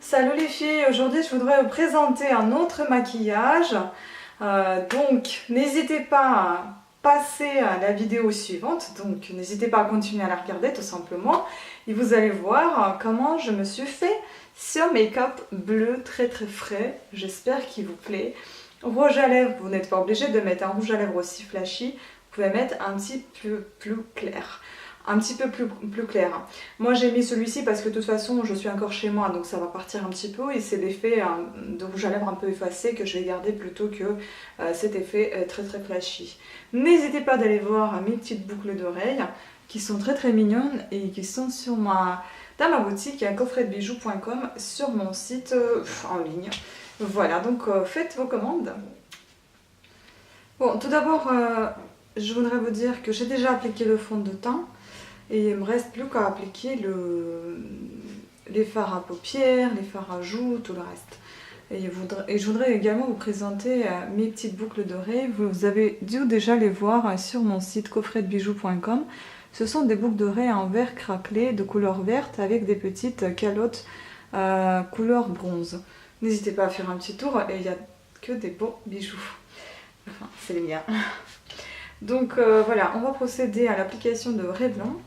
Salut les filles, aujourd'hui je voudrais vous présenter un autre maquillage. Donc n'hésitez pas à passer à la vidéo suivante, donc n'hésitez pas à continuer à la regarder tout simplement. Et vous allez voir comment je me suis fait ce make-up bleu très frais, j'espère qu'il vous plaît. Rouge à lèvres, vous n'êtes pas obligé de mettre un rouge à lèvres aussi flashy, vous pouvez mettre un petit peu plus clair. Un petit peu plus clair. Moi j'ai mis celui-ci parce que de toute façon je suis encore chez moi donc ça va partir un petit peu et c'est l'effet de rouge à lèvres un peu effacé que je vais garder plutôt que cet effet très flashy. N'hésitez pas d'aller voir mes petites boucles d'oreilles qui sont très mignonnes et qui sont dans ma boutique à coffretdebijoux.com sur mon site en ligne. Voilà, donc faites vos commandes. Bon, tout d'abord je voudrais vous dire que j'ai déjà appliqué le fond de teint. Et il me reste plus qu'à appliquer les fards à paupières, les fards à joues, tout le reste. Et je voudrais également vous présenter mes petites boucles d'oreilles. Vous avez dû déjà les voir sur mon site coffretdebijoux.com. Ce sont des boucles d'oreilles en verre craquelé de couleur verte avec des petites calottes couleur bronze. N'hésitez pas à faire un petit tour et il n'y a que des beaux bijoux. Enfin, c'est les miens. Donc voilà, on va procéder à l'application de Revlon.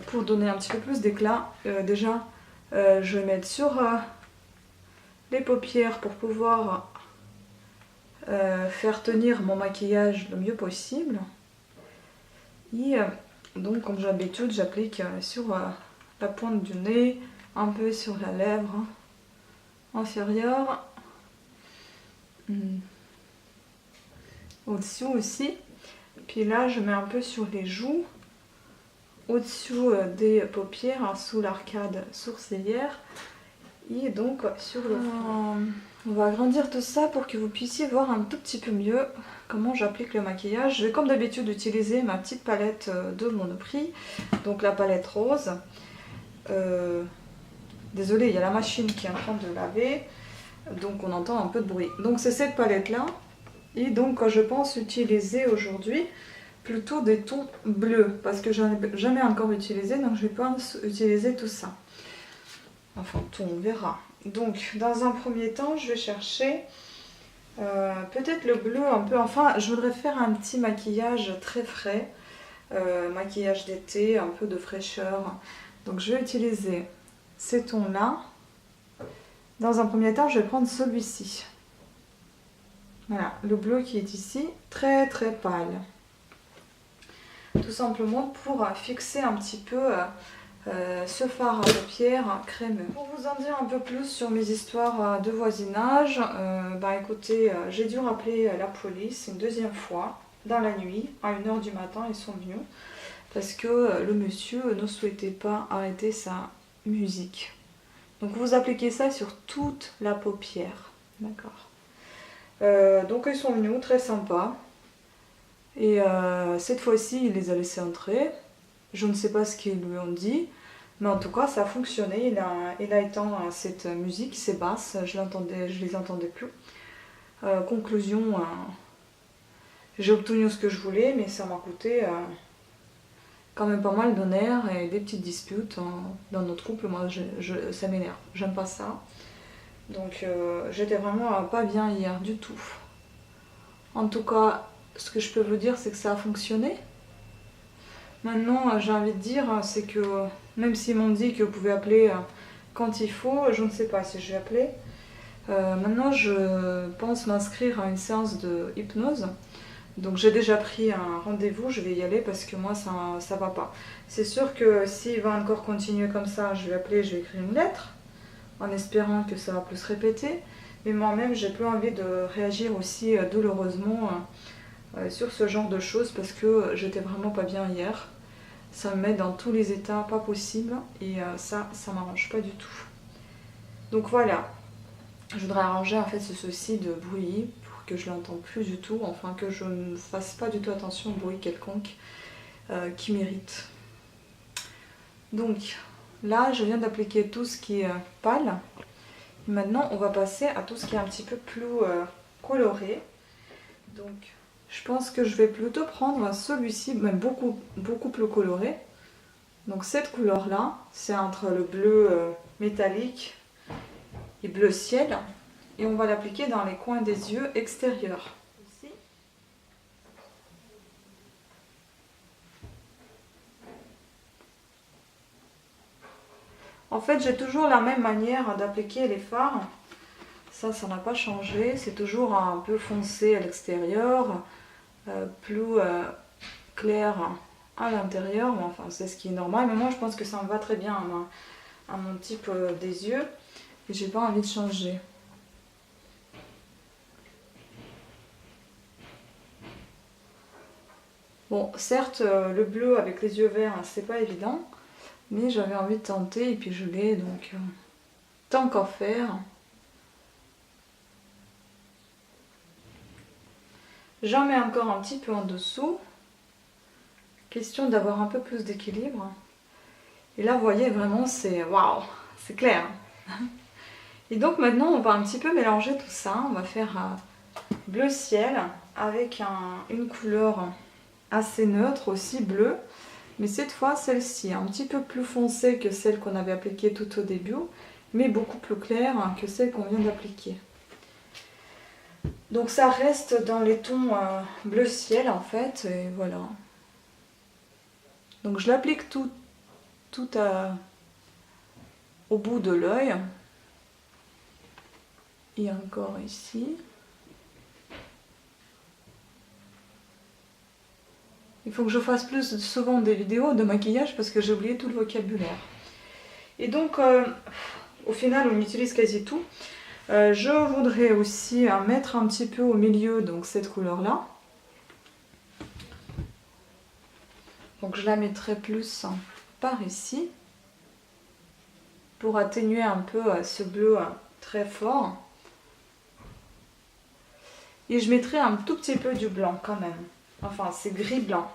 Pour donner un petit peu plus d'éclat, déjà je vais mettre sur les paupières pour pouvoir faire tenir mon maquillage le mieux possible. Et donc comme j'ai l'habitude, j'applique sur la pointe du nez, un peu sur la lèvre inférieure, au-dessus aussi. Puis là je mets un peu sur les joues, au-dessous des paupières, sous l'arcade sourcilière et donc sur le front. On va agrandir tout ça pour que vous puissiez voir un tout petit peu mieux comment j'applique le maquillage. Je vais comme d'habitude utiliser ma petite palette de Monoprix, donc la palette rose. Désolée, il y a la machine qui est en train de laver, donc on entend un peu de bruit. Donc c'est cette palette là, et donc je pense utiliser aujourd'hui plutôt des tons bleus parce que j'en ai jamais encore utilisé, donc je pense utiliser tout ça. Enfin tout, on verra. Donc dans un premier temps je vais chercher peut-être le bleu un peu, enfin je voudrais faire un petit maquillage très frais, maquillage d'été, un peu de fraîcheur. Donc je vais utiliser ces tons là. Dans un premier temps je vais prendre celui-ci. Voilà, le bleu qui est ici, très pâle. Tout simplement pour fixer un petit peu ce fard à paupières crémeux. Pour vous en dire un peu plus sur mes histoires de voisinage, écoutez, j'ai dû rappeler la police une deuxième fois dans la nuit, à 1 h du matin, ils sont venus parce que le monsieur ne souhaitait pas arrêter sa musique. Donc vous appliquez ça sur toute la paupière, d'accord. Donc ils sont venus, très sympa. Et cette fois-ci, il les a laissés entrer. Je ne sais pas ce qu'ils lui ont dit, mais en tout cas, ça a fonctionné. Il a éteint cette musique, ces basses, je les entendais plus. Conclusion, j'ai obtenu ce que je voulais, mais ça m'a coûté quand même pas mal de nerfs et des petites disputes dans notre couple. Moi, ça m'énerve, j'aime pas ça. Donc, j'étais vraiment pas bien hier du tout. En tout cas, ce que je peux vous dire, c'est que ça a fonctionné. Maintenant, j'ai envie de dire, c'est que même s'ils m'ont dit que vous pouvez appeler quand il faut, je ne sais pas si je vais appeler. Maintenant, je pense m'inscrire à une séance de hypnose. Donc j'ai déjà pris un rendez-vous, je vais y aller parce que moi, ça va pas. C'est sûr que s'il va encore continuer comme ça, je vais appeler, je vais écrire une lettre, en espérant que ça va plus se répéter. Mais moi-même, j'ai plus envie de réagir aussi douloureusement sur ce genre de choses parce que j'étais vraiment pas bien hier. Ça me met dans tous les états pas possibles et ça m'arrange pas du tout. Donc voilà, je voudrais arranger en fait ce souci de bruit pour que je l'entende plus du tout, enfin que je ne fasse pas du tout attention au bruit quelconque qui m'irrite. Donc là, je viens d'appliquer tout ce qui est pâle. Maintenant, on va passer à tout ce qui est un petit peu plus coloré. Donc je pense que je vais plutôt prendre celui-ci, même beaucoup plus coloré. Donc cette couleur là, c'est entre le bleu métallique et bleu ciel. Et on va l'appliquer dans les coins des yeux extérieurs. Ici. En fait, j'ai toujours la même manière d'appliquer les fards. Ça n'a pas changé. C'est toujours un peu foncé à l'extérieur, plus clair à l'intérieur. Enfin, c'est ce qui est normal. Mais moi, je pense que ça me va très bien à mon type des yeux. Et j'ai pas envie de changer. Bon, certes, le bleu avec les yeux verts, c'est pas évident. Mais j'avais envie de tenter et puis je l'ai. Donc, tant qu'à faire. J'en mets encore un petit peu en dessous. Question d'avoir un peu plus d'équilibre. Et là, vous voyez, vraiment, c'est waouh, c'est clair. Et donc maintenant, on va un petit peu mélanger tout ça. On va faire bleu ciel avec une couleur assez neutre aussi, bleu. Mais cette fois, celle-ci, un petit peu plus foncée que celle qu'on avait appliquée tout au début, mais beaucoup plus claire que celle qu'on vient d'appliquer. Donc ça reste dans les tons bleu ciel en fait, et voilà. Donc je l'applique tout au bout de l'œil. Et encore ici. Il faut que je fasse plus souvent des vidéos de maquillage parce que j'ai oublié tout le vocabulaire. Et donc, au final, on utilise quasi tout. Je voudrais aussi mettre un petit peu au milieu donc cette couleur-là. Donc je la mettrai plus par ici pour atténuer un peu ce bleu très fort. Et je mettrai un tout petit peu du blanc quand même. Enfin, c'est gris-blanc.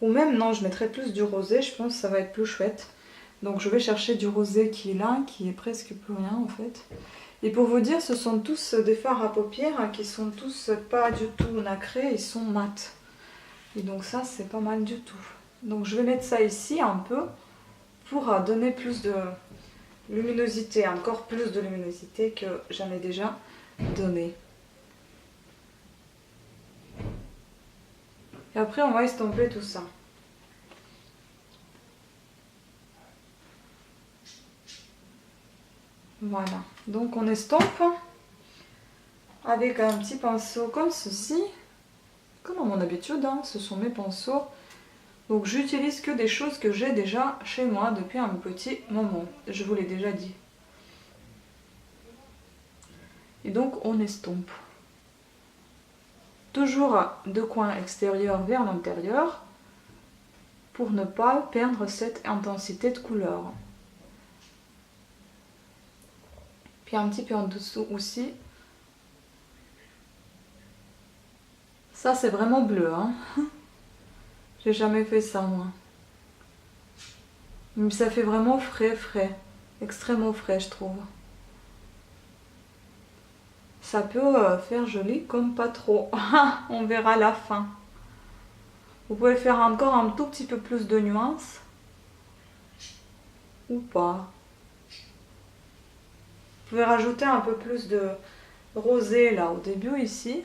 Ou même, non, je mettrai plus du rosé, je pense que ça va être plus chouette. Donc je vais chercher du rosé qui est là, qui est presque plus rien en fait. Et pour vous dire, ce sont tous des fards à paupières qui sont tous pas du tout nacrés, ils sont mat. Et donc ça, c'est pas mal du tout. Donc je vais mettre ça ici un peu pour donner plus de luminosité, encore plus de luminosité que j'en ai déjà donné. Et après, on va estomper tout ça. Voilà, donc on estompe avec un petit pinceau comme ceci. Comme à mon habitude, hein, ce sont mes pinceaux. Donc j'utilise que des choses que j'ai déjà chez moi depuis un petit moment. Je vous l'ai déjà dit. Et donc on estompe. Toujours de coin extérieur vers l'intérieur pour ne pas perdre cette intensité de couleur. Puis un petit peu en dessous aussi. Ça c'est vraiment bleu, hein. J'ai jamais fait ça moi. Mais ça fait vraiment frais, extrêmement frais je trouve. Ça peut faire joli comme pas trop. On verra à la fin. Vous pouvez faire encore un tout petit peu plus de nuances. Ou pas. Vous pouvez rajouter un peu plus de rosé là au début ici.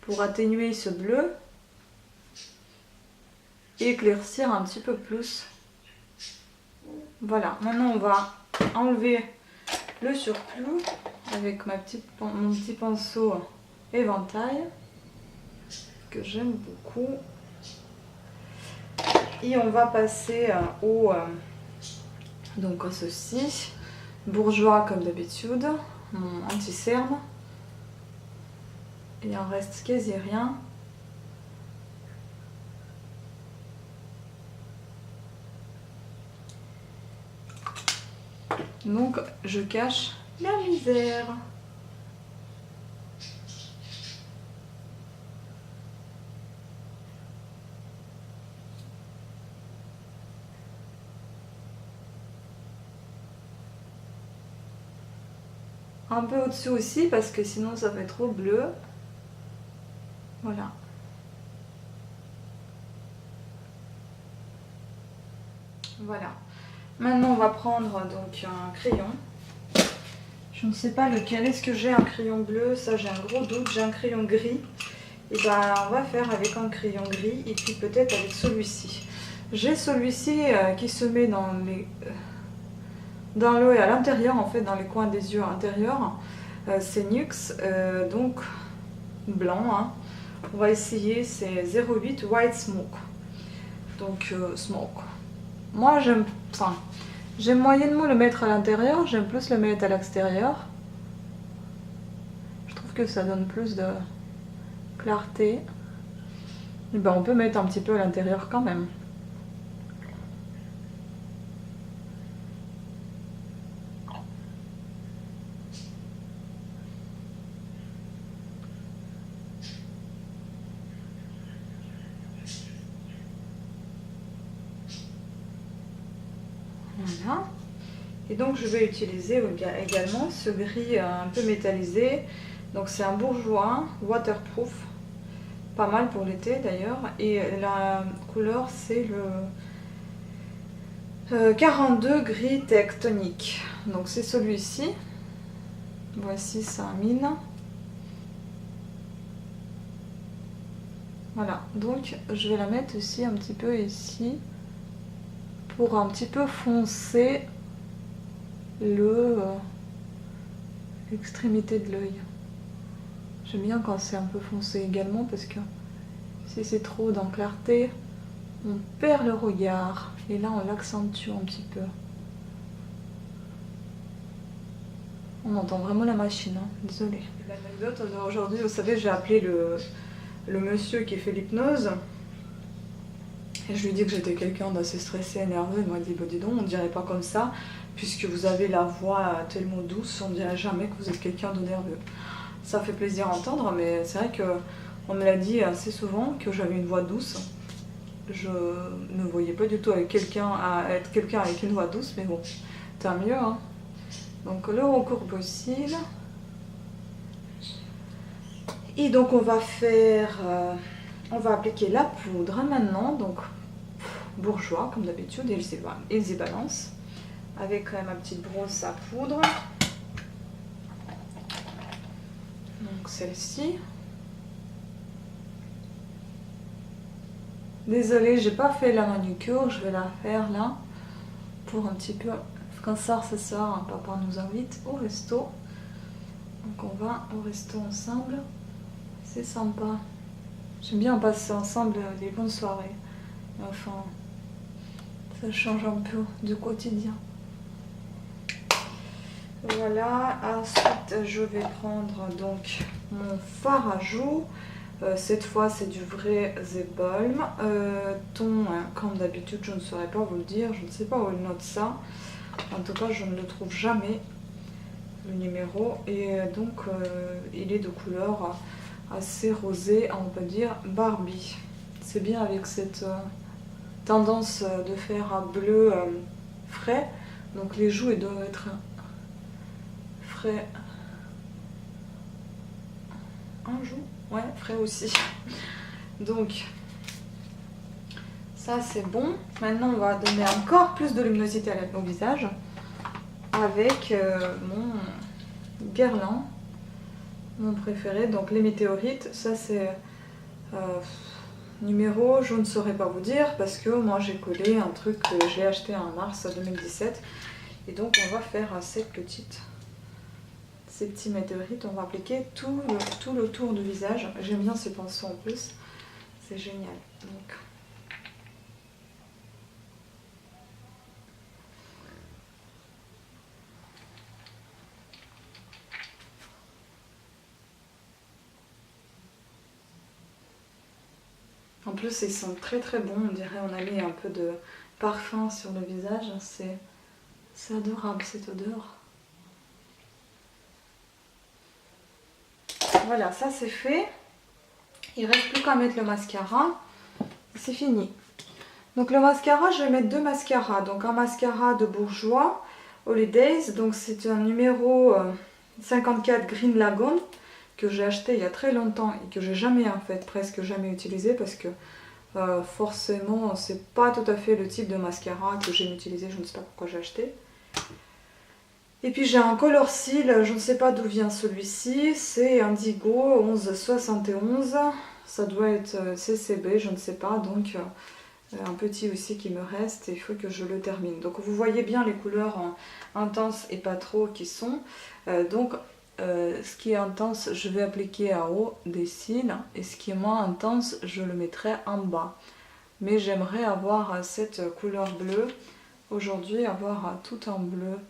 Pour atténuer ce bleu. Et éclaircir un petit peu plus. Voilà. Maintenant on va enlever le surplus avec mon petit pinceau éventail que j'aime beaucoup. Et on va passer donc à ceci, bourgeois comme d'habitude, mon anti-cerne. Il en reste quasi rien. Donc je cache la misère. Un peu au-dessus aussi parce que sinon ça fait trop bleu. Voilà. Voilà. Maintenant on va prendre donc un crayon. Je ne sais pas lequel. Est-ce que j'ai un crayon bleu? Ça, j'ai un gros doute. J'ai un crayon gris. Et ben, on va faire avec un crayon gris et puis peut-être avec celui-ci. J'ai celui-ci qui se met dans l'œil à l'intérieur, en fait, dans les coins des yeux intérieurs. C'est NYX, donc blanc. Hein. On va essayer, c'est 08 White Smoke. Donc, smoke. Moi, j'aime moyennement le mettre à l'intérieur, j'aime plus le mettre à l'extérieur. Je trouve que ça donne plus de clarté. Et ben, on peut mettre un petit peu à l'intérieur quand même. Voilà. Et donc je vais utiliser également ce gris un peu métallisé. Donc c'est un bourgeois waterproof. Pas mal pour l'été d'ailleurs. Et la couleur c'est le 42 gris tectonique. Donc c'est celui-ci. Voici sa mine. Voilà, donc je vais la mettre aussi un petit peu ici pour un petit peu foncer l'extrémité de l'œil. J'aime bien quand c'est un peu foncé également parce que si c'est trop dans clarté, on perd le regard et là on l'accentue un petit peu. On entend vraiment la machine, hein. Désolée. L'anecdote aujourd'hui, vous savez, j'ai appelé le monsieur qui fait l'hypnose. Et je lui ai dit que j'étais quelqu'un d'assez stressé, énervé. Il m'a dit, bah, dis donc, on ne dirait pas comme ça, puisque vous avez la voix tellement douce, on ne dirait jamais que vous êtes quelqu'un de nerveux. Ça fait plaisir à entendre, mais c'est vrai qu'on me l'a dit assez souvent que j'avais une voix douce. Je ne voyais pas du tout être quelqu'un avec une voix douce, mais bon, tant mieux. Hein. Donc le recours possible. Et donc on va appliquer la poudre maintenant, donc bourgeois comme d'habitude, Ilse Balance, avec ma petite brosse à poudre. Donc celle-ci. Désolée, j'ai pas fait la manucure, je vais la faire là pour un petit peu. Quand ça sort, hein, papa nous invite au resto. Donc on va au resto ensemble. C'est sympa. J'aime bien passer ensemble des bonnes soirées. Enfin, ça change un peu du quotidien. Voilà, ensuite je vais prendre donc mon fard à joues. Cette fois c'est du vrai The Balm. Ton, comme d'habitude, je ne saurais pas vous le dire, je ne sais pas où il note ça. En tout cas, je ne le trouve jamais, le numéro. Et donc il est de couleur assez rosé, on peut dire Barbie. C'est bien avec cette tendance de faire un bleu frais. Donc les joues, elles doivent être frais. Un joue? Ouais, frais aussi. Donc ça c'est bon. Maintenant on va donner encore plus de luminosité au visage avec mon Guerlain, mon préféré. Donc les météorites, ça c'est numéro, je ne saurais pas vous dire parce que moi j'ai collé un truc que j'ai acheté en mars 2017 et donc on va faire ces petits météorites, on va appliquer tout le tour du visage. J'aime bien ces pinceaux en plus, c'est génial. Donc en plus ils sont très très bons, on dirait on a mis un peu de parfum sur le visage, c'est adorable cette odeur. Voilà, ça c'est fait. Il ne reste plus qu'à mettre le mascara. C'est fini. Donc le mascara, je vais mettre deux mascaras. Donc un mascara de Bourjois, Holidays. Donc c'est un numéro 54 Green Lagoon que j'ai acheté il y a très longtemps et que j'ai jamais en fait presque jamais utilisé parce que forcément c'est pas tout à fait le type de mascara que j'aime utiliser. Je ne sais pas pourquoi j'ai acheté. Et puis j'ai un color seal, je ne sais pas d'où vient celui-ci, c'est Indigo 1171, ça doit être CCB, je ne sais pas, donc un petit aussi qui me reste, et il faut que je le termine. Donc vous voyez bien les couleurs intenses et pas trop qui sont, ce qui est intense je vais appliquer en haut des cils, et ce qui est moins intense je le mettrai en bas. Mais j'aimerais avoir cette couleur bleue, aujourd'hui avoir tout en bleu.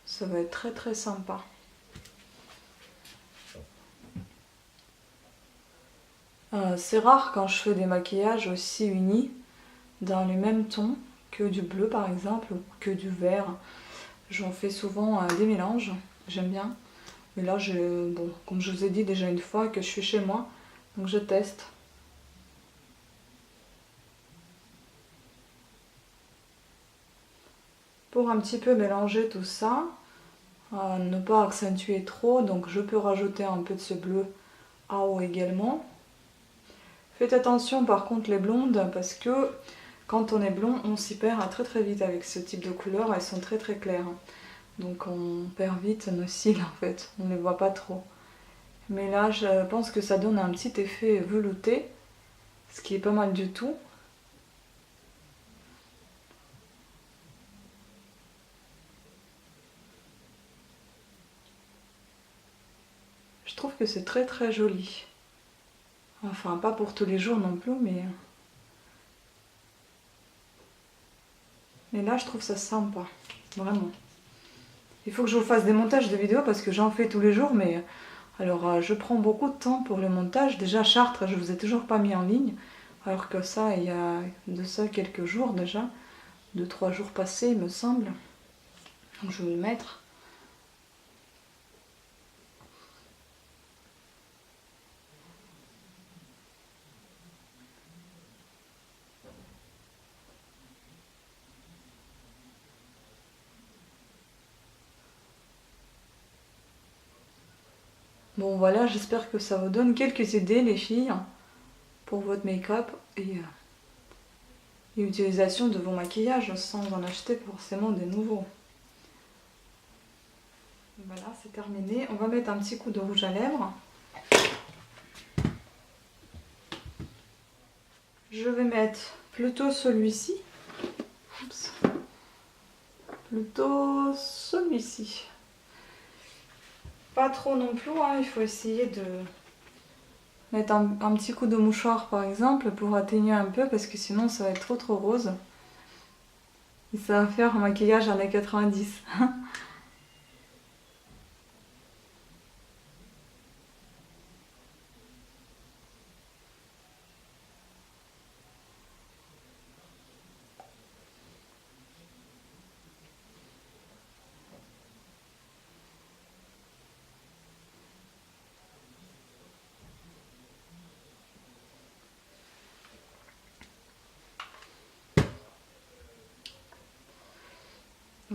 Ça va être très très sympa. C'est rare quand je fais des maquillages aussi unis, dans les mêmes tons, que du bleu par exemple, ou que du vert. J'en fais souvent des mélanges, j'aime bien. Mais là, bon, comme je vous ai dit déjà une fois, que je suis chez moi, donc je teste. Pour un petit peu mélanger tout ça, ne pas accentuer trop, donc je peux rajouter un peu de ce bleu en haut également. Faites attention par contre les blondes, parce que quand on est blond, on s'y perd très très vite avec ce type de couleurs, elles sont très très claires. Donc on perd vite nos cils en fait, on ne les voit pas trop. Mais là je pense que ça donne un petit effet velouté, ce qui est pas mal du tout. Je trouve que c'est très très joli. Enfin, pas pour tous les jours non plus, mais là, je trouve ça sympa. Vraiment. Il faut que je vous fasse des montages de vidéos parce que j'en fais tous les jours, mais alors je prends beaucoup de temps pour le montage. Déjà, Chartres, je vous ai toujours pas mis en ligne, alors que ça, il y a de ça quelques jours déjà. 2-3 jours passés, il me semble. Donc, je vais le mettre. Bon voilà, j'espère que ça vous donne quelques idées les filles pour votre make-up et utilisation de vos maquillages sans en acheter forcément des nouveaux. Voilà, c'est terminé. On va mettre un petit coup de rouge à lèvres. Je vais mettre plutôt celui-ci. Plutôt celui-ci. Pas trop non plus, hein. Il faut essayer de mettre un petit coup de mouchoir par exemple pour atténuer un peu parce que sinon ça va être trop trop rose. Et ça va faire un maquillage années 90.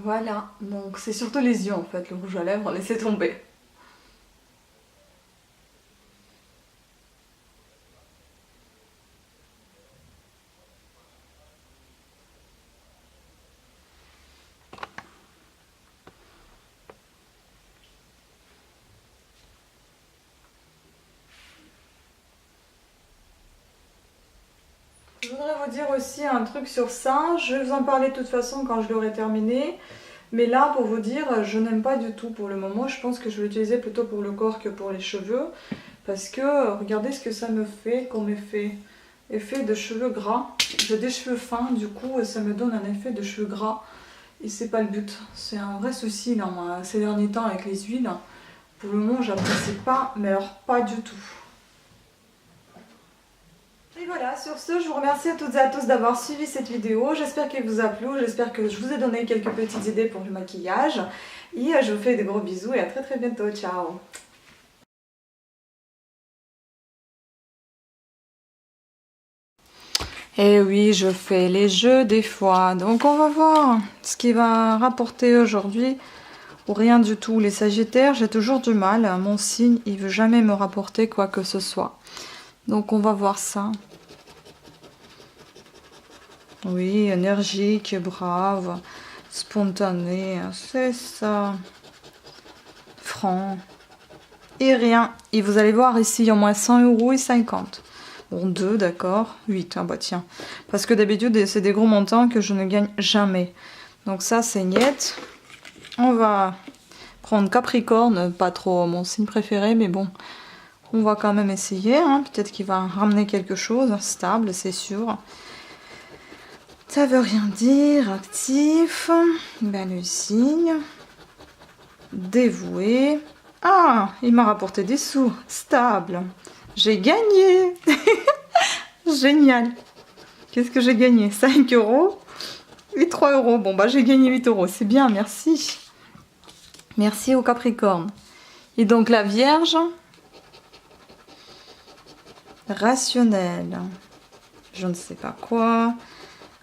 Voilà, donc c'est surtout les yeux en fait, le rouge à lèvres, laissez tomber. Je voudrais vous dire aussi un truc sur ça, je vais vous en parler de toute façon quand je l'aurai terminé. Mais là, pour vous dire, je n'aime pas du tout pour le moment. Je pense que je vais l'utiliser plutôt pour le corps que pour les cheveux. Parce que, regardez ce que ça me fait comme effet. Effet de cheveux gras. J'ai des cheveux fins, du coup, ça me donne un effet de cheveux gras. Et c'est pas le but. C'est un vrai souci là, moi, ces derniers temps avec les huiles. Pour le moment, j'apprécie pas, mais alors pas du tout. Et voilà, sur ce, je vous remercie à toutes et à tous d'avoir suivi cette vidéo. J'espère qu'elle vous a plu, j'espère que je vous ai donné quelques petites idées pour le maquillage. Et je vous fais de gros bisous et à très très bientôt. Ciao! Et oui, je fais les jeux des fois. Donc on va voir ce qui va rapporter aujourd'hui ou rien du tout. Les Sagittaires, j'ai toujours du mal. Mon signe, il veut jamais me rapporter quoi que ce soit. Donc on va voir ça. Oui, énergique, brave, spontané, c'est ça. francs. Et rien. Et vous allez voir ici, il y a au moins 100,50 €. Bon, 2, d'accord. 8, ah bah tiens. Parce que d'habitude, c'est des gros montants que je ne gagne jamais. Donc ça, c'est niet. On va prendre Capricorne, pas trop mon signe préféré, mais bon, on va quand même essayer. Hein. Peut-être qu'il va ramener quelque chose, stable, c'est sûr. Ça veut rien dire. Actif. Ben, le signe. Dévoué. Ah, il m'a rapporté des sous. Stable. J'ai gagné. Génial. Qu'est-ce que j'ai gagné? 5 € et 3 €. Bon, bah j'ai gagné 8 €. C'est bien, merci. Merci au Capricorne. Et donc la Vierge. Rationnelle. Je ne sais pas quoi.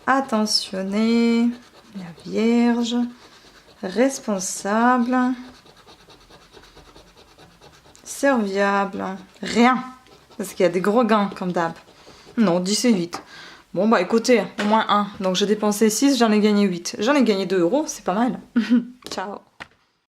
Attentionné. La Vierge. Responsable. Serviable. Rien. Parce qu'il y a des gros gains, comme d'hab. Non, 10 et 8. Bon, bah écoutez, au moins 1. Donc j'ai dépensé 6, j'en ai gagné 8. J'en ai gagné 2 €, c'est pas mal. Ciao.